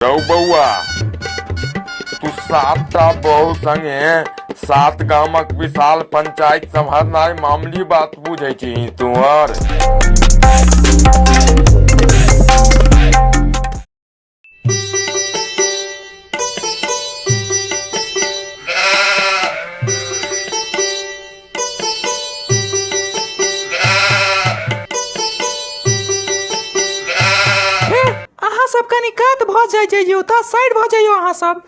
रौ बउआ तू सातटा बहु संगे सात गामक विशाल पंचायत सम्हारनाय मामूली बात बुझै छी तू और सबका निकात भ जाइयो त साइड भ जाइयो। अहाँ सब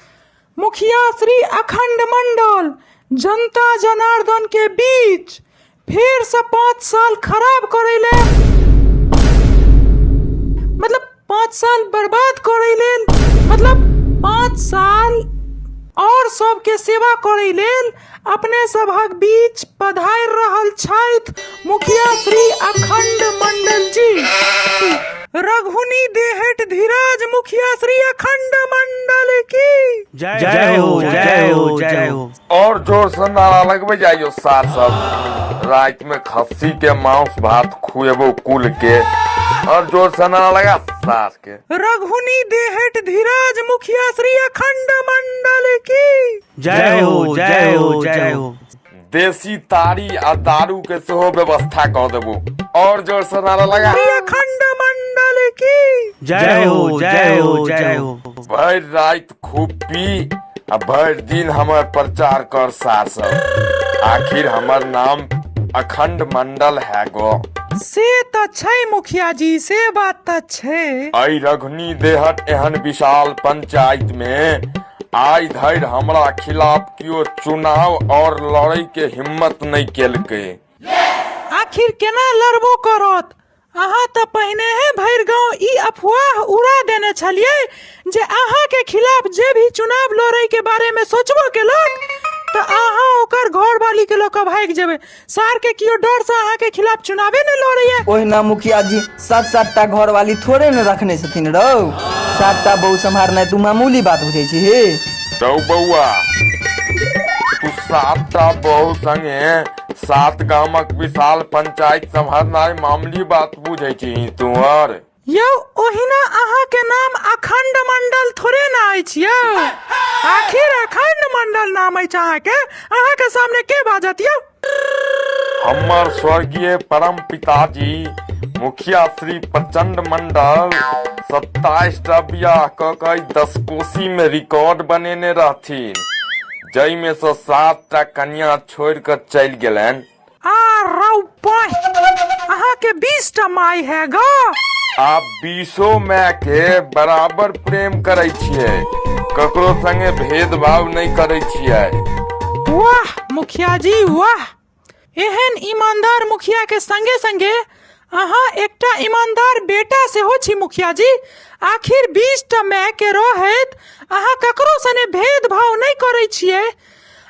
मुखिया श्री अखंड मंडल जनता जनार्दन के बीच फिर से 5 साल खराब करेले, मतलब 5 साल बर्बाद करेले, मतलब 5 साल और सबके सेवा करेले अपने सभक बीच पधार रहल छथि मुखिया श्री अखंड मंडल जी। रघुनी देहट धीराज मुखिया श्री अखंड मंडल की जय हो जय हो जय हो। और जोर से नारा लगबे जाइयो सार सब। रात में खस्सी के मांस भात खुएबो कुल के और जोर से नारा लगा सास के। रघुनी देहट धीराज मुखिया श्री अखंड मंडल की जय हो जय हो जय हो। देसी तारी आ दारू के सेहो व्यवस्था कर देबो और जोर से नारा लगा श्री अखंड मंडल की जय हो जय हो जय हो। भर रात खूब पी आ भर दिन हमार प्रचार कर सार सब। आखिर हमार नाम अखंड मंडल है गो। से त छै मुखिया जी, से बात त छै। आई रघुनी देहट एहन विशाल पंचायत में आई धैर हमरा खिलाफ कियो चुनाव और लड़ाई के हिम्मत नहीं केलकै। आखिर केना लड़बो करत? अहाँ त पहिने भैर गांव ई अफवाह उड़ा देने छलिए जे अहाँ के खिलाफ जे भी चुनाव लड़ाई के बारे में सोचबो केलक त अहाँ ओकर घर वाली के लोक भाग जेबे। सार के कियो डर से अहाँ के खिलाफ चुनावे नहीं लड़ैया। ओहिना मुखिया जी 7-7टा घर वाली थोड़े न रखने छथिन रौ। 7टा बहु संभारनाय तू मामूली बात बुझै छी हे। रौ बउआ तू 7टा बहु संगे 7 गामक विशाल पंचायत सम्हारनाय मामूली बात बुझै छी तू और यौ ओहिना अहाँ के नाम अखंड मंडल थोड़े ना अछि यौ। आखिर अखंड मंडल नाम अछि अहाँ के सामने के बाजत यौ? हमर स्वर्गीय परम पिताजी मुखिया श्री प्रचंड मंडल 27टा बियाह क के 10 कोसी में रिकॉर्ड बनेने रहथिन, जई में से 7टा कन्या छोड़ कर चल गेलन। अहाँ के 20टा माई है गो। आप 20 माय के बराबर प्रेम करे छियै, ककरो संगे भेदभाव नहीं करे छियै। वाह मुखिया जी वाह, एहन ईमानदार मुखिया के संगे संगे अहाँ एकटा ईमानदार बेटा सेहो छी मुखिया जी। आखिर 20टा माय के रहैत अहाँ ककरो सने भेदभाव नहीं करे छियै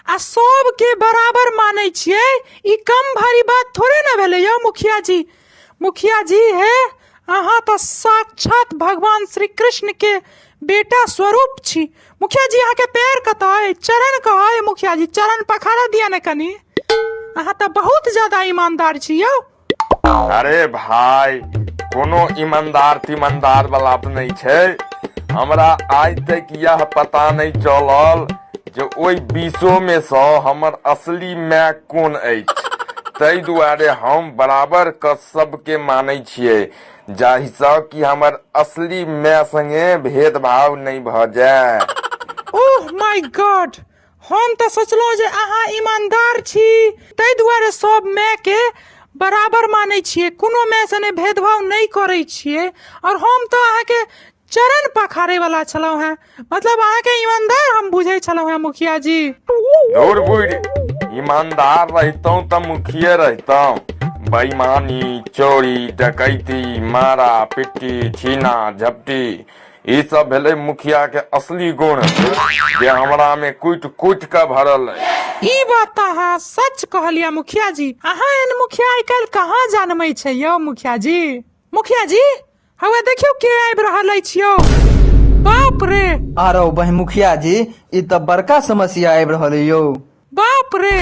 आ सब के बराबर माने छियै। ई कम भारी बात थोड़े न भेलै यौ मुखिया जी। मुखिया जी है अहाँ तो साक्षात भगवान श्री कृष्ण के बेटा स्वरूप छी। मुखिया जी अहाँ के पैर कतय चरण कहै मुखिया जी, चरण पखारा दिया न कनी। अहाँ तो बहुत ज्यादा ईमानदार छी यौ। अरे भाई कोनो ईमानदार तीमानदार वाला नहीं छै। हमरा आज तक यह पता नहीं चलल जे ओई 20 में से हमर असली माय कोन अछि। तै दुआरे हम बराबर क सबके मानै छियै जाहि से कि हमर असली माय संगे भेदभाव नहीं भ जाय। ओह माय गॉड, हम तो सोचलो जे अहाँ ईमानदार छी तै दुआरे सब माय के बराबर माने छियै, कोनो माय सने भेदभाव नहीं करे छियै। और हम तो अहाँ के चरण पखारे वाला छलौ हैं, मतलब अहाँ के ईमानदार हम बुझै छलौ हैं मुखिया जी। दूर बुढ़ ईमानदार रहतौ त मुखिया रहतौ। बेईमानी चोरी डकैती मारा पिट्टी छीना झपटी ई सब भेले मुखिया के असली गुण जे हमरा में कुट कुट के भरल है। ई बात अहाँ सच कहलिया मुखिया जी। अहाँ एन मुखिया आइ काल्हि कहाँ जानमै छै यौ मुखिया जी। मुखिया जी हवे देखियो के आबि रहल अछि यौ। बाप रे आरो बहि मुखिया जी ई त बड़का समस्या आबि रहल यौ। बाप रे